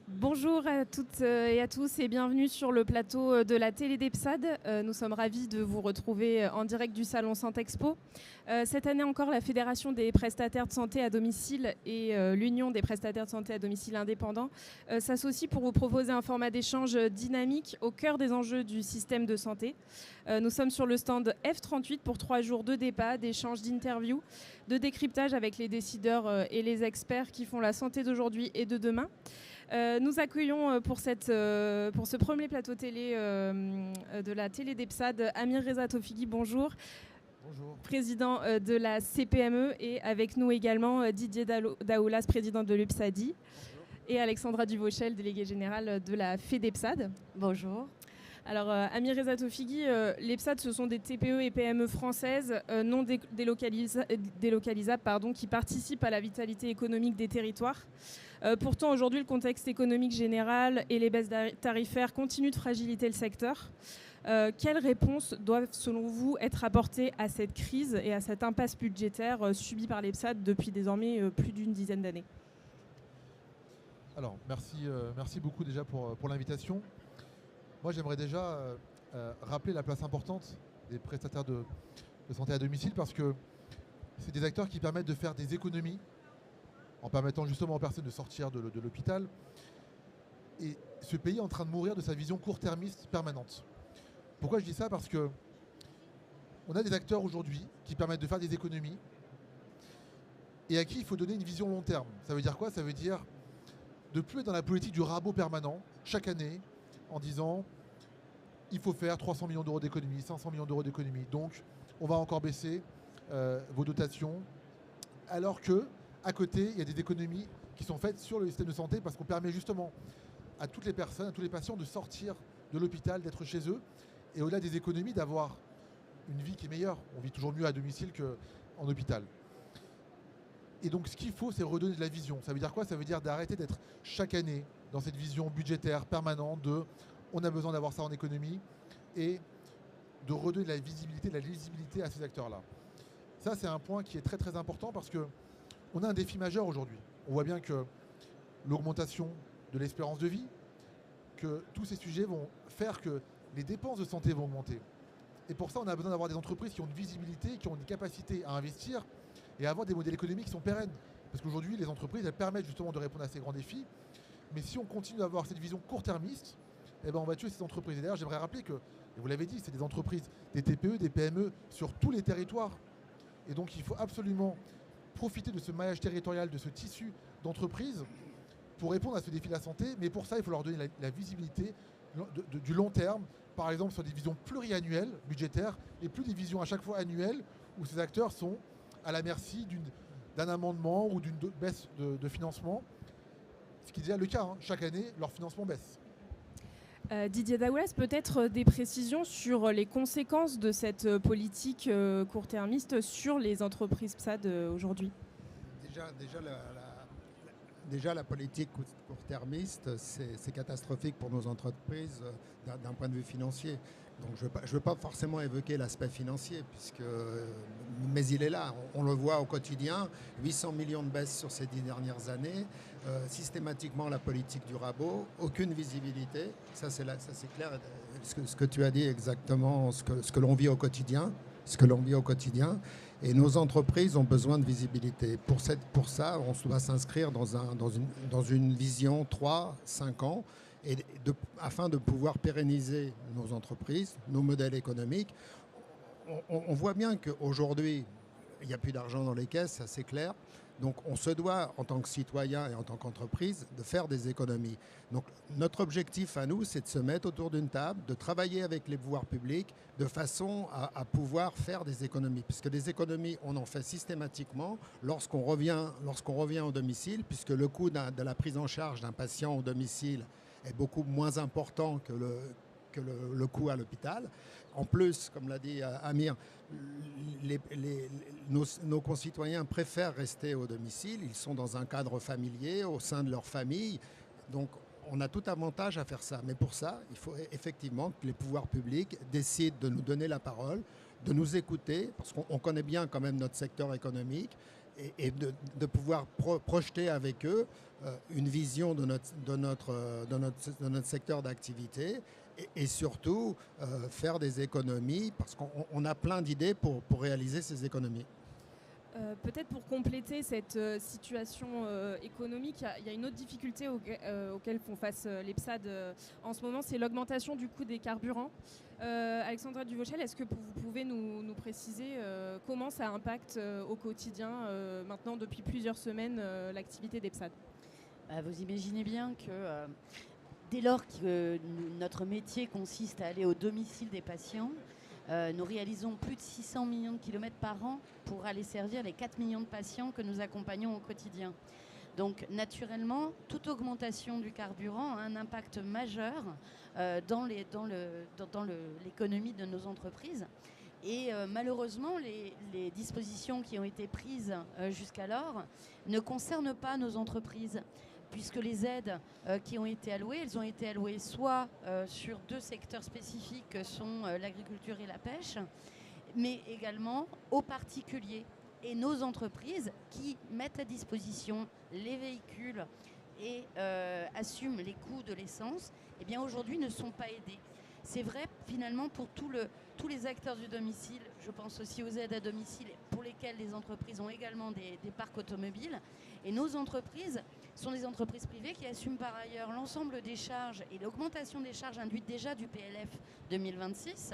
Bonjour à toutes et à tous et bienvenue sur le plateau de la télé d'EPSAD. Nous sommes ravis de vous retrouver en direct du Salon Santexpo. Cette année encore, la Fédération des prestataires de santé à domicile et l'Union des prestataires de santé à domicile indépendants s'associent pour vous proposer un format d'échange dynamique au cœur des enjeux du système de santé. Nous sommes sur le stand F38 pour 3 jours de débat, d'échanges, d'interviews, de décryptage avec les décideurs et les experts qui font la santé d'aujourd'hui et de demain. Nous accueillons pour ce premier plateau télé de la télé d'EPSAD Amir Reza Tofighi, bonjour. Bonjour. Président de la CPME, et avec nous également Didier Daoulas, président de l'UPSADI. Bonjour. Et Alexandra Duvauchel, déléguée générale de la FEDEPSAD. Bonjour. Alors, Amir Reza Tofighi, l'EPSAD, ce sont des TPE et PME françaises non délocalisables qui participent à la vitalité économique des territoires. Pourtant, aujourd'hui, le contexte économique général et les baisses tarifaires continuent de fragiliter le secteur. Quelles réponses doivent, selon vous, être apportées à cette crise et à cette impasse budgétaire subie par l'EPSAD depuis désormais plus d'une dizaine d'années ? Alors, merci beaucoup déjà pour l'invitation. Moi, j'aimerais déjà rappeler la place importante des prestataires de santé à domicile, parce que c'est des acteurs qui permettent de faire des économies en permettant justement aux personnes de sortir de l'hôpital. Et ce pays est en train de mourir de sa vision court-termiste permanente. Pourquoi je dis ça ? Parce que on a des acteurs aujourd'hui qui permettent de faire des économies et à qui il faut donner une vision long terme. Ça veut dire quoi ? Ça veut dire de ne plus être dans la politique du rabot permanent chaque année en disant il faut faire 300 millions d'euros d'économies, 500 millions d'euros d'économies, donc on va encore baisser vos dotations, alors que à côté, il y a des économies qui sont faites sur le système de santé, parce qu'on permet justement à toutes les personnes, à tous les patients de sortir de l'hôpital, d'être chez eux, et au-delà des économies, d'avoir une vie qui est meilleure. On vit toujours mieux à domicile qu'en hôpital. Et donc ce qu'il faut, c'est redonner de la vision. Ça veut dire quoi ? Ça veut dire d'arrêter d'être chaque année dans cette vision budgétaire permanente de on a besoin d'avoir ça en économie, et de redonner de la visibilité, de la lisibilité à ces acteurs-là. Ça, c'est un point qui est très très important, parce que on a un défi majeur aujourd'hui. On voit bien que l'augmentation de l'espérance de vie, que tous ces sujets vont faire que les dépenses de santé vont augmenter. Et pour ça, on a besoin d'avoir des entreprises qui ont une visibilité, qui ont une capacité à investir et à avoir des modèles économiques qui sont pérennes. Parce qu'aujourd'hui, les entreprises, elles permettent justement de répondre à ces grands défis. Mais si on continue d'avoir cette vision court-termiste, eh ben on va tuer ces entreprises. Et d'ailleurs, j'aimerais rappeler que, et vous l'avez dit, c'est des entreprises, des TPE, des PME sur tous les territoires. Et donc, il faut absolument profiter de ce maillage territorial, de ce tissu d'entreprises pour répondre à ce défi de la santé. Mais pour ça, il faut leur donner la visibilité du long terme, par exemple sur des visions pluriannuelles budgétaires, et plus des visions à chaque fois annuelles où ces acteurs sont à la merci d'un amendement ou d'une baisse de financement, ce qui est déjà le cas. Chaque année, leur financement baisse. Didier Daoulas, peut-être des précisions sur les conséquences de cette politique court-termiste sur les entreprises PSAD aujourd'hui. Déjà, la politique court-termiste, c'est catastrophique pour nos entreprises d'un point de vue financier. Donc je ne veux pas forcément évoquer l'aspect financier, mais il est là. On le voit au quotidien, 800 millions de baisses sur ces 10 dernières années, systématiquement la politique du rabot, aucune visibilité. Ça c'est clair, ce que tu as dit exactement, ce que l'on vit au quotidien. Et nos entreprises ont besoin de visibilité. Pour ça, on doit s'inscrire dans une vision 3-5 ans, afin de pouvoir pérenniser nos entreprises, nos modèles économiques. On voit bien qu'aujourd'hui, il n'y a plus d'argent dans les caisses, ça c'est clair. Donc on se doit, en tant que citoyen et en tant qu'entreprise, de faire des économies. Donc notre objectif à nous, c'est de se mettre autour d'une table, de travailler avec les pouvoirs publics de façon à pouvoir faire des économies. Puisque des économies, on en fait systématiquement lorsqu'on revient au domicile, puisque le coût de la prise en charge d'un patient au domicile est beaucoup moins important que le coût à l'hôpital. En plus, comme l'a dit Amir, nos concitoyens préfèrent rester au domicile. Ils sont dans un cadre familier, au sein de leur famille. Donc, on a tout avantage à faire ça. Mais pour ça, il faut effectivement que les pouvoirs publics décident de nous donner la parole, de nous écouter, parce qu'on connaît bien quand même notre secteur économique, et de pouvoir projeter avec eux une vision de notre secteur d'activité, et surtout faire des économies, parce qu'on a plein d'idées pour réaliser ces économies. Peut-être pour compléter cette situation économique, il y a une autre difficulté auquel font face les PSAD en ce moment, c'est l'augmentation du coût des carburants. Alexandra Duvauchel, est-ce que vous pouvez nous préciser comment ça impacte au quotidien, maintenant depuis plusieurs semaines, l'activité des PSAD? Vous imaginez bien que dès lors que notre métier consiste à aller au domicile des patients, nous réalisons plus de 600 millions de kilomètres par an pour aller servir les 4 millions de patients que nous accompagnons au quotidien. Donc naturellement, toute augmentation du carburant a un impact majeur dans l'économie de nos entreprises. Et malheureusement, les dispositions qui ont été prises jusqu'alors ne concernent pas nos entreprises, puisque les aides qui ont été allouées, elles ont été allouées soit sur 2 secteurs spécifiques que sont l'agriculture et la pêche, mais également aux particuliers et nos entreprises qui mettent à disposition les véhicules et assument les coûts de l'essence, eh bien aujourd'hui ne sont pas aidés. C'est vrai finalement pour tous les acteurs du domicile, je pense aussi aux aides à domicile pour lesquelles les entreprises ont également des parcs automobiles. Et nos entreprises sont des entreprises privées qui assument par ailleurs l'ensemble des charges et l'augmentation des charges induites déjà du PLF 2026.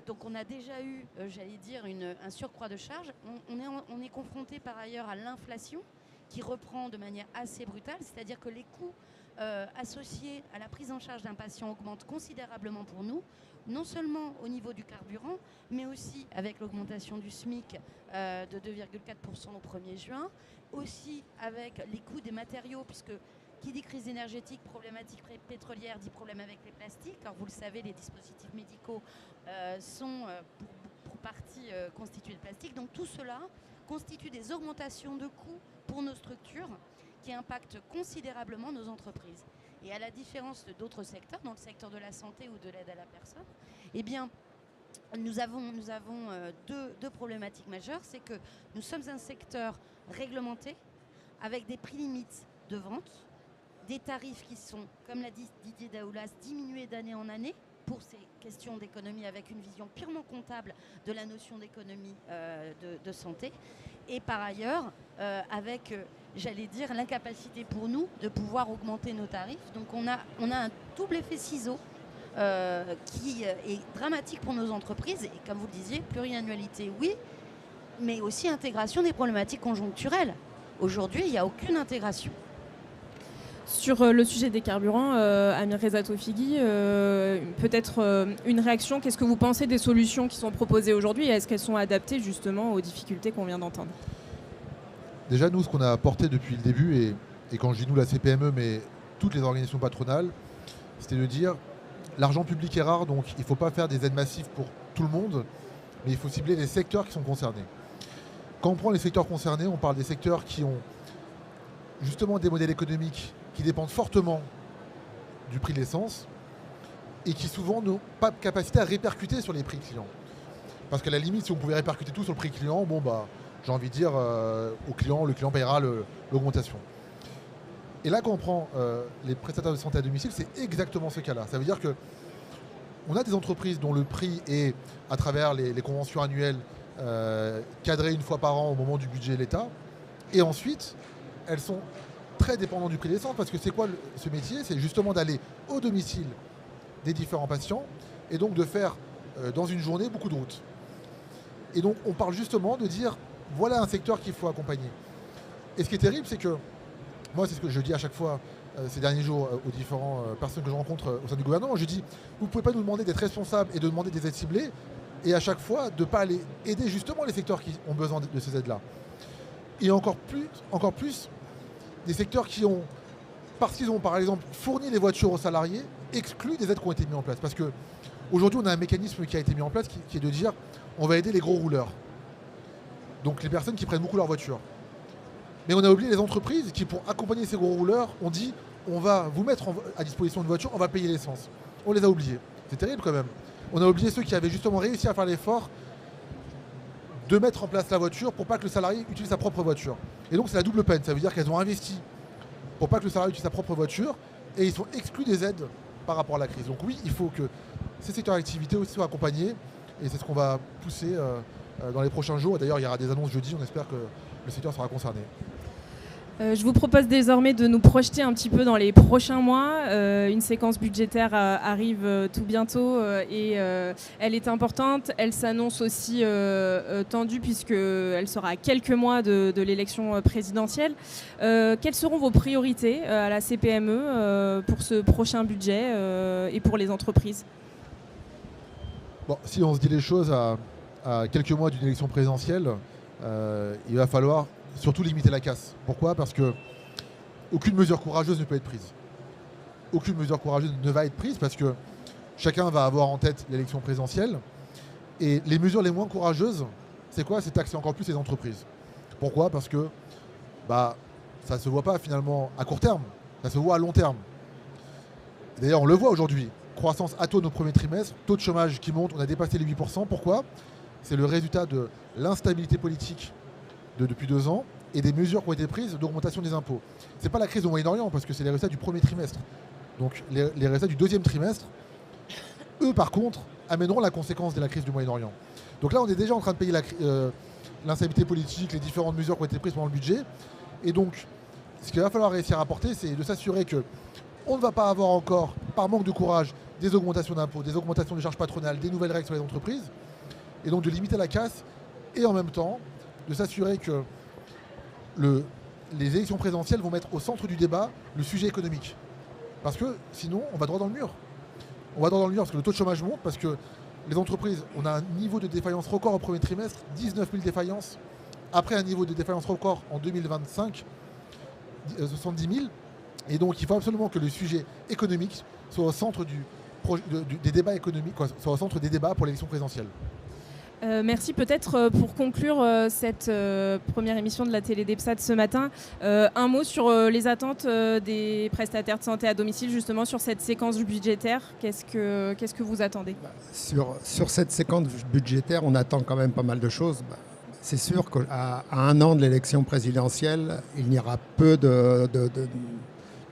Donc on a déjà eu, j'allais dire, un surcroît de charges. On est confronté par ailleurs à l'inflation qui reprend de manière assez brutale, c'est-à-dire que les coûts associés à la prise en charge d'un patient augmentent considérablement pour nous, non seulement au niveau du carburant, mais aussi avec l'augmentation du SMIC de 2,4% au 1er juin, aussi avec les coûts des matériaux, puisque qui dit crise énergétique, problématique pétrolière, dit problème avec les plastiques. Alors vous le savez, les dispositifs médicaux sont pour partie constitués de plastique. Donc tout cela constitue des augmentations de coûts pour nos structures qui impactent considérablement nos entreprises. Et à la différence d'autres secteurs, dans le secteur de la santé ou de l'aide à la personne, eh bien, nous avons deux problématiques majeures. C'est que nous sommes un secteur réglementé, avec des prix limites de vente, des tarifs qui sont, comme l'a dit Didier Daoulas, diminués d'année en année pour ces questions d'économie, avec une vision purement comptable de la notion d'économie de santé. Et par ailleurs, avec, j'allais dire, l'incapacité pour nous de pouvoir augmenter nos tarifs. Donc on a un double effet ciseau qui est dramatique pour nos entreprises. Et comme vous le disiez, pluriannualité, oui, mais aussi intégration des problématiques conjoncturelles. Aujourd'hui, il n'y a aucune intégration. Sur le sujet des carburants, Amir Reza Tofighi, peut-être une réaction. Qu'est-ce que vous pensez des solutions qui sont proposées aujourd'hui et est-ce qu'elles sont adaptées justement aux difficultés qu'on vient d'entendre? Déjà, nous, ce qu'on a apporté depuis le début, et quand je dis nous, la CPME, mais toutes les organisations patronales, c'était de dire l'argent public est rare, donc il ne faut pas faire des aides massives pour tout le monde, mais il faut cibler les secteurs qui sont concernés. Quand on prend les secteurs concernés, on parle des secteurs qui ont justement des modèles économiques qui dépendent fortement du prix de l'essence et qui souvent n'ont pas de capacité à répercuter sur les prix clients. Parce qu'à la limite, si on pouvait répercuter tout sur le prix client, bon bah, j'ai envie de dire au client, le client paiera l'augmentation. Et là, quand on prend les prestataires de santé à domicile, c'est exactement ce cas-là. Ça veut dire que on a des entreprises dont le prix est, à travers les conventions annuelles, cadré une fois par an au moment du budget de l'État. Et ensuite, elles sont très dépendantes du prix de l'essence, parce que c'est quoi ce métier? C'est justement d'aller au domicile des différents patients et donc de faire dans une journée beaucoup de routes. Et donc on parle justement de dire voilà un secteur qu'il faut accompagner. Et ce qui est terrible, c'est que moi, c'est ce que je dis à chaque fois ces derniers jours aux différentes personnes que je rencontre au sein du gouvernement. Je dis, vous ne pouvez pas nous demander d'être responsables et de demander des aides ciblées et à chaque fois de ne pas aller aider justement les secteurs qui ont besoin de ces aides-là. Et encore plus des secteurs qui ont, parce qu'ils ont par exemple fourni les voitures aux salariés, exclus des aides qui ont été mises en place. Parce qu'aujourd'hui, on a un mécanisme qui a été mis en place qui est de dire on va aider les gros rouleurs. Donc les personnes qui prennent beaucoup leur voiture. Mais on a oublié les entreprises qui, pour accompagner ces gros rouleurs, ont dit on va vous mettre à disposition une voiture, on va payer l'essence. On les a oubliés. C'est terrible quand même. On a oublié ceux qui avaient justement réussi à faire l'effort de mettre en place la voiture pour pas que le salarié utilise sa propre voiture. Et donc c'est la double peine, ça veut dire qu'elles ont investi pour pas que le salarié utilise sa propre voiture et ils sont exclus des aides par rapport à la crise. Donc oui, il faut que ces secteurs d'activité aussi soient accompagnés et c'est ce qu'on va pousser dans les prochains jours. D'ailleurs, il y aura des annonces jeudi, on espère que le secteur sera concerné. Je vous propose désormais de nous projeter un petit peu dans les prochains mois. Une séquence budgétaire arrive tout bientôt et elle est importante. Elle s'annonce aussi tendue puisqu'elle sera à quelques mois de l'élection présidentielle. Quelles seront vos priorités à la CPME pour ce prochain budget et pour les entreprises ? Bon, si on se dit les choses à quelques mois d'une élection présidentielle, il va falloir surtout limiter la casse. Pourquoi ? Parce que aucune mesure courageuse ne peut être prise. Aucune mesure courageuse ne va être prise parce que chacun va avoir en tête l'élection présidentielle. Et les mesures les moins courageuses, c'est quoi ? C'est taxer encore plus les entreprises. Pourquoi ? Parce que ça ne se voit pas finalement à court terme, ça se voit à long terme. D'ailleurs, on le voit aujourd'hui. Croissance atone au premier trimestre, taux de chômage qui monte, on a dépassé les 8%. Pourquoi ? C'est le résultat de l'instabilité politique depuis 2 ans et des mesures qui ont été prises d'augmentation des impôts. Ce n'est pas la crise au Moyen-Orient parce que c'est les résultats du premier trimestre. Donc les résultats du deuxième trimestre, eux par contre, amèneront la conséquence de la crise du Moyen-Orient. Donc là, on est déjà en train de payer l'instabilité politique, les différentes mesures qui ont été prises pendant le budget. Et donc, ce qu'il va falloir réussir à apporter, c'est de s'assurer qu'on ne va pas avoir encore, par manque de courage, des augmentations d'impôts, des augmentations de charges patronales, des nouvelles règles sur les entreprises, et donc de limiter la casse, et en même temps, de s'assurer que les élections présidentielles vont mettre au centre du débat le sujet économique. Parce que sinon, on va droit dans le mur. On va droit dans le mur parce que le taux de chômage monte, parce que les entreprises, on a un niveau de défaillance record au premier trimestre, 19 000 défaillances, après un niveau de défaillance record en 2025, 70 000. Et donc, il faut absolument que le sujet économique soit au centre des débats économiques, soit au centre des débats pour l'élection présidentielle. Merci. Peut-être pour conclure cette première émission de la télé d'EPSAD ce matin, un mot sur les attentes des prestataires de santé à domicile, justement sur cette séquence budgétaire. Qu'est-ce que vous attendez ? Sur cette séquence budgétaire, on attend quand même pas mal de choses. C'est sûr qu'à 1 an de l'élection présidentielle, il y aura peu de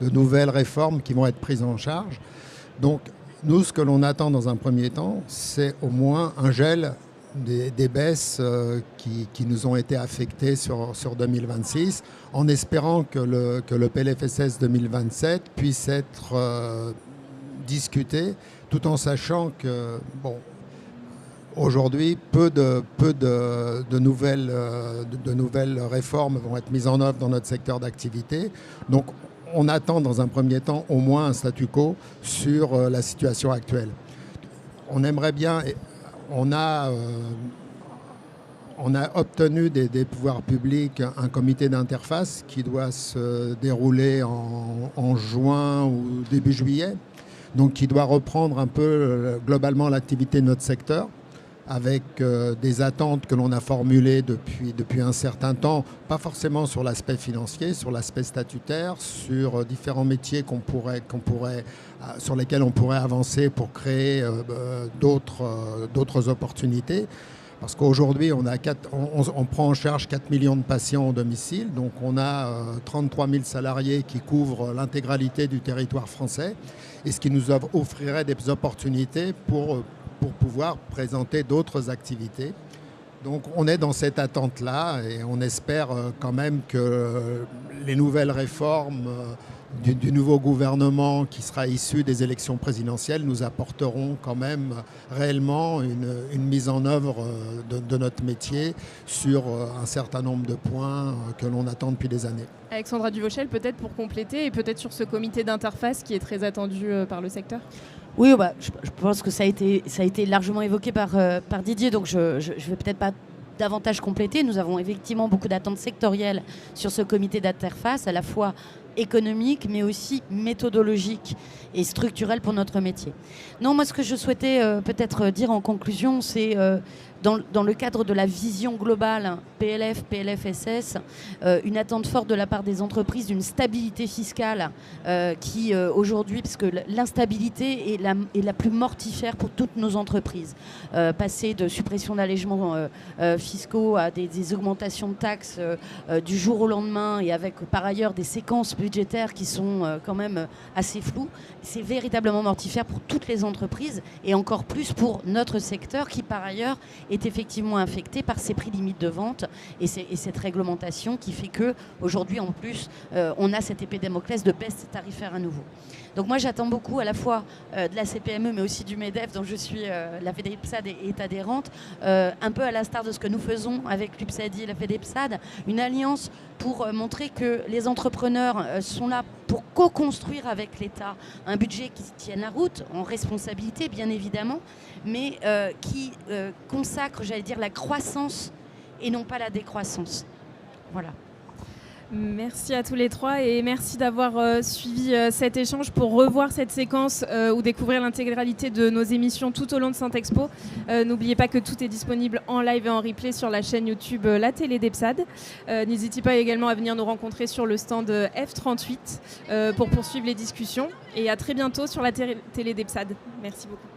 nouvelles réformes qui vont être prises en charge. Donc, nous, ce que l'on attend dans un premier temps, c'est au moins un gel des baisses qui nous ont été affectées sur 2026, en espérant que le PLFSS 2027 puisse être discuté, tout en sachant que, aujourd'hui, peu de nouvelles réformes vont être mises en œuvre dans notre secteur d'activité. Donc, on attend dans un premier temps au moins un statu quo sur la situation actuelle. On aimerait bien... On a obtenu des pouvoirs publics un comité d'interface qui doit se dérouler en juin ou début juillet, donc qui doit reprendre un peu globalement l'activité de notre secteur, avec des attentes que l'on a formulées depuis un certain temps, pas forcément sur l'aspect financier, sur l'aspect statutaire, sur différents métiers sur lesquels on pourrait avancer pour créer d'autres opportunités. Parce qu'aujourd'hui, on prend en charge 4 millions de patients au domicile, donc on a 33 000 salariés qui couvrent l'intégralité du territoire français, et ce qui nous offrirait des opportunités pour pouvoir présenter d'autres activités. Donc on est dans cette attente-là et on espère quand même que les nouvelles réformes du nouveau gouvernement qui sera issu des élections présidentielles nous apporteront quand même réellement une mise en œuvre de notre métier sur un certain nombre de points que l'on attend depuis des années. Alexandra Duvauchel, peut-être pour compléter, et peut-être sur ce comité d'interface qui est très attendu par le secteur. Oui, je pense que ça a été largement évoqué par Didier, donc je ne vais peut-être pas davantage compléter. Nous avons effectivement beaucoup d'attentes sectorielles sur ce comité d'interface, à la fois économique, mais aussi méthodologique et structurel pour notre métier. Non, moi, ce que je souhaitais peut-être dire en conclusion, c'est dans le cadre de la vision globale PLF, PLFSS, une attente forte de la part des entreprises d'une stabilité fiscale qui aujourd'hui, parce que l'instabilité est la plus mortifère pour toutes nos entreprises. Passer de suppression d'allègements fiscaux à des augmentations de taxes du jour au lendemain et avec par ailleurs des séquences budgétaires qui sont quand même assez floues, c'est véritablement mortifère pour toutes les entreprises et encore plus pour notre secteur qui par ailleurs est effectivement affecté par ces prix limites de vente et cette réglementation qui fait que aujourd'hui en plus on a cette épée Damoclès de baisse tarifaire à nouveau. Donc moi j'attends beaucoup à la fois de la CPME mais aussi du MEDEF dont je suis la FEDEPSAD est adhérente, un peu à l'instar de ce que nous faisons avec l'UPSADI et la FEDEPSAD, une alliance pour montrer que les entrepreneurs sont là pour co-construire avec l'État un budget qui tienne la route, en responsabilité bien évidemment, mais qui consacre, j'allais dire, la croissance et non pas la décroissance. Voilà. Merci à tous les trois et merci d'avoir suivi cet échange. Pour revoir cette séquence ou découvrir l'intégralité de nos émissions tout au long de Santexpo, n'oubliez pas que tout est disponible en live et en replay sur la chaîne YouTube La Télé d'EPSAD. N'hésitez pas également à venir nous rencontrer sur le stand F38 pour poursuivre les discussions et à très bientôt sur la Télé d'EPSAD. Merci beaucoup.